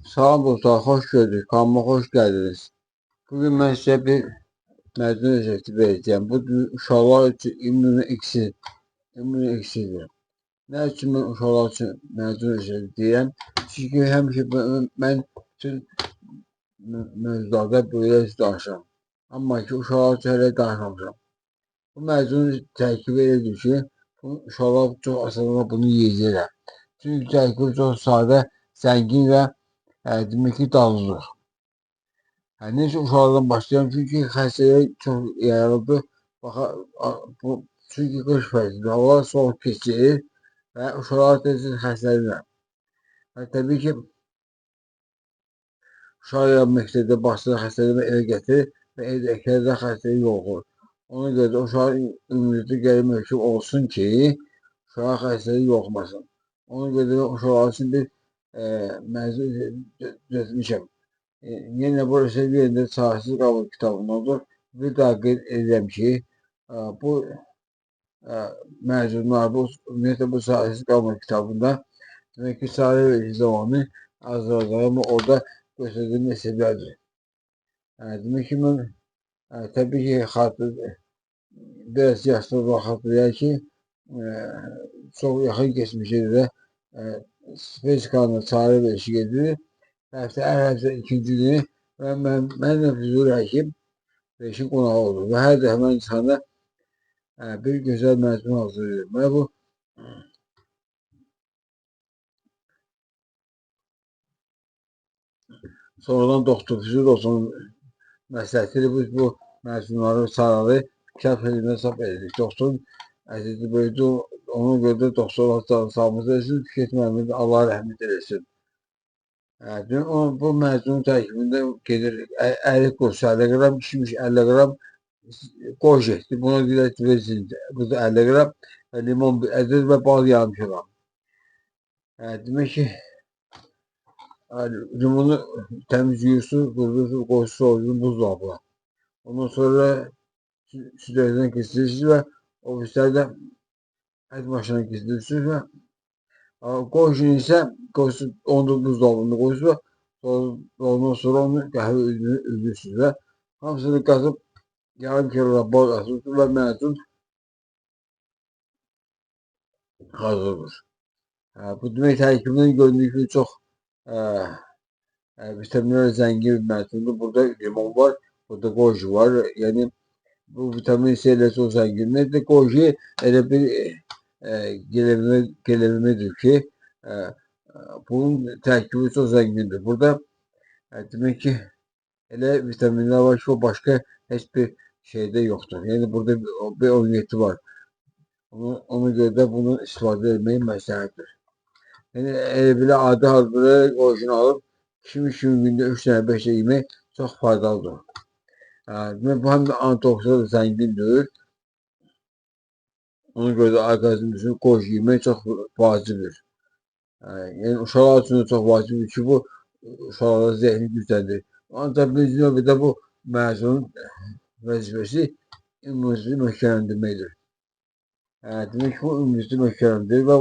Salam dostlar, hoş gördük. Kanalıma hoş geldiniz. Bugün ben size bir mezun özeti vereceğim. Bu uşaqlar için immun eksidir. Ne için ben uşaqlar için mezun özeti deyirəm? Çünki həmişə mən bütün mövzularda böyle danışıram. Amma ki, uşaqlar üçün hələ danışmamışam. Bu mezun tərkibi elədir ki, bu uşaqlar çox asanlıqla bunu yiyəcəklər. Çünki tərkibi çox sadə, zəngin və demək ki, dadlıdır. Yani neyse uşaqlardan başlayalım çünki xəstəlik çox yayılıbdır. Çünki qış fəslində havalar soğuk keçir və uşaqlar tez-tez xəstələnirlər. Təbii ki, uşaq məktəbdə başlayan xəstəliyini evə gətirir və evdəkilərdə də xəstəlik yoluxur. Ona görə də uşağın immunitet gərək möhkəm olsun ki, uşağa xəstəlik yoluxmasın. Ona görə də uşaqlar üçün bir mövzu düzəltmişəm. Yine burası yerinde sahipsiz kalma kitabındadır. Bir daha qeyd edirəm ki, bu mezunlar ümumiyyətlə bu sahipsiz kalma kitabında demək ki, Salih Vəli zamanı Azərbaycanı orada göstərdiyi məsələlərdir. Demək ki, mən təbii ki, biraz yaşlı olan xatırlayar ki, çox yaxın geçmişdə də Spesikanın Salih Vəli gedir. Hər həftə ikinci günü və mənlə Füzuli həkim işin qonağı olur və hər dəfə mən insana bir gözəl məzmun hazırlayıram. Və bu sonradan doktor Füzuli olsun məsləhətidir. Biz bu məzmunları sararı kitab filmində çap edirik. Doktorun əzizi böyüdü. Ona görə də doktor sağımız eləsin, Fikret müəllimin də Allah rəhmət eləsin. Bu mezun tərkibində gedir 50 qruş 50 qram, pişmiş 50 qram qoş etdi. Buna deyirlər versin. Bu da 50 qram limon bir ədəd və bal yarım kilogram. Demək ki, limonu təmiz yuyursunuz, qurudursunuz, qoyursunuz, soğuyursunuz buzdolabına. Ondan sonra süzgəcdən keçirirsiniz və ofislərdə ət maşına keçirirsiniz və qoşun isə onu buzdolabında qoyursunuz. Ondan sonra onu qəhvə üzürsünüz və hamısını qazıb yarım kilogram bal atıyorsunuz və mezun hazırdır. Bu demək tərkibindən gördüyünüz kimi çox vitaminlərlə zəngin bir mezundur. Burada limon var, burada goji var. Yəni bu vitamin C ilə çox zəngindir. Goji elə bir gelenemedir ki, bunun tərkibi çox zəngindir. Burada demək ki, elə vitaminlər var ki, o başqa heç bir şeydə yoxdur. Yəni burada bir oyuniyeti var. Ona görə də bunu istifadə etmək məsləhətdir. Yəni belə adi halda orijinal alıb 2-3 gündə 3 dənə 5 dənə yemək çox faydalıdır. Demək bu həm də antioksidan zəngindir. Ona görə də orqanizm üçün qoş yemək çox vacibdir. Yəni uşaqlar üçün də çox vacibdir ki, bu uşaqlara zehni gücləndirir. Ancaq birinci növbədə bu mezunun vəzifəsi immuniteti möhkəmləndirməkdir. Demək ki, bu immuniteti möhkəmləndirir və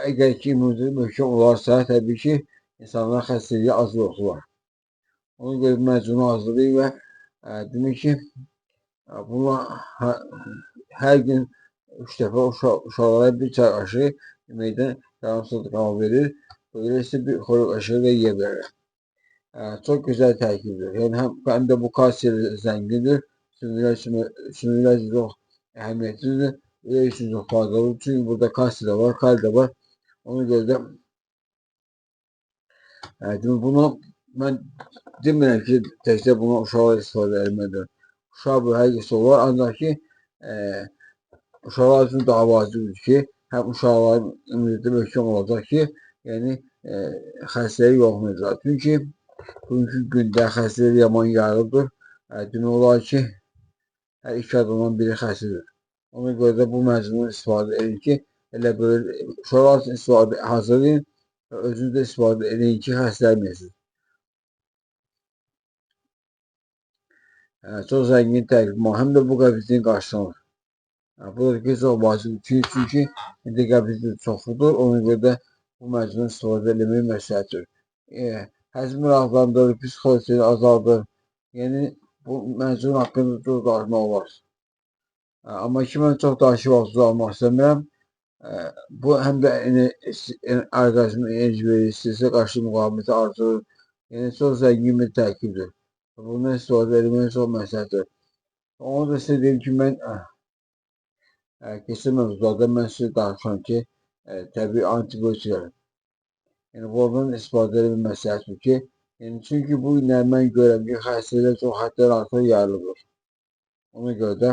əgər ki, immuniteti möhkəm olarsa, təbii ki, insanlar xəstəliyə az yoluxurlar. Ona görə mezunu hazırlayın və demək ki, buna hər gün 3 dəfə uşaqlara bir çay aşı yeməkdən yarım saat qala verir. Böyle isə bir xörək aşığı da yeyə bilərlər. Çox gözəl tərkibdir. Yəni həm də bu kalsiya zəngindir. Sümüklər üçün çox əhəmiyyətlidir. Ürək üçün çox faydalıdır. Çünki burada kalsiya da var, kal da var. Ona görə də bunu mən demirəm ki, təkcə bunu uşaqlar istifadə etməlidir. Uşaq bu hər kəs olar, ancaq ki, uşaqlar üçün daha vacibdir ki, həm uşaqların immuniteti möhkəm olacaq ki, yəni xəstəlik yoluxmayacaq. Çünki bugünkü gündə xəstəlik yaman yayılıbdır. Demək olar ki, hər 2 adamdan biri xəstədir. Ona görə də bu mezundan istifadə edin ki, elə böyle uşaqlar üçün istifadə hazırlayın və özünüz də istifadə edin ki, xəstələnməyəsiniz. Çox zəngin tərkib var. Həm də bu qəbizliyin qarşılanır. Bu da ki, çox vacibdir. Çünki indi qəbizlik çoxludur. Ona görə də bu mezundan istifadə etmək məsləhətdir. həzm rahatlandırır, psixolojisini azaldır. Yəni bu məzun haqqında çox danışmaq olar. Amma ki, mən çox danışıb vaxtınızı almaq istəmirəm. Bu həm də orqanizmə enerji verir, stressə qarşı müqaviməti artırır. Yəni çox zəngin bir tərkibdir. Bundan istifadə etmək çox məsləhətdir. Onu da sizə deyim ki, mən keçən mövzularda mən sizə danışıram ki, təbii antibiotiklər. Yəni bundan istifadə etmək məsləhətdir ki, yəni çünki bu günlər mən görürəm ki, xəstələr çox həddən artıq yayılıbdır. Ona görə də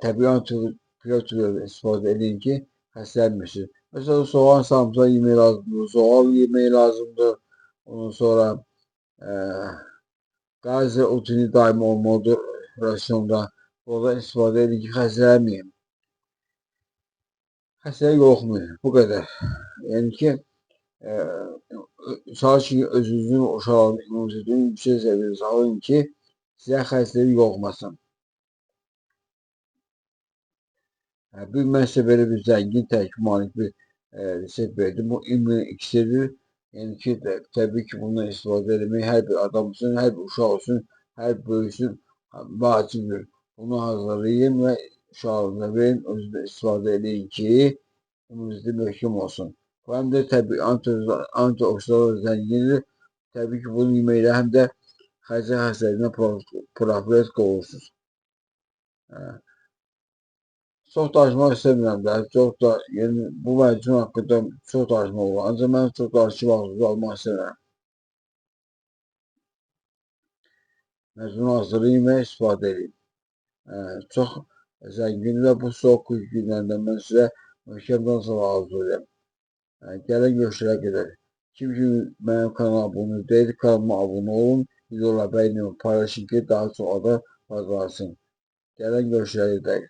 təbii antibiotiklər istifadə edin ki, xəstələnməsin. Məsələn, soğan, sarımsaq yemək lazımdır, soğan yemək lazımdır. Ondan sonra qazı otini daimi olmalıdır rasyonda. Oradan istifadə edin ki, xəstələnməyin. Xəstəlik yoxmayın. Bu qədər. Yəni ki, çalışın ki, özünüzün uşağın immunitetini yüksək səviyyədə salın ki, sizə xəstəlik yoxmasın. Mən sizə belə bir zəngin tərkib malik bir resept verdim. Bu immün iksirdir. Yəni ki, təbii ki, bundan istifadə etmək hər bir adam üçün, hər bir uşaq üçün, hər bir böyük üçün vacibdir. Bunu hazırlayın və uşağınıza verin, özünüzdə istifadə edin ki, immunitet möhkəm olsun. Bu həm də təbii antioksidan zəngindir. Təbii ki, bunu yeməklə həm də xəzər xəstəliyindən profilaktika olursunuz. Çox danışmaq istəmirəm də, çox da, yəni bu məcun haqqında çox danışmaq olur. Ancaq mən çox danışıb vaxtınızı almaq istəmirəm. Məcunu hazırlayın və istifadə edin. Çox zəngindir və bu soğuk qış günlərində mən sizə möhkəm danışıq arzu edirəm. Gələn görüşlərə qədər. Kim ki mənim kanalıma abunə deyil, kanalıma abunə olun, videoları bəyənin, paylaşın ki, daha çox adam faydalasın. Gələn görüşlərə qədər.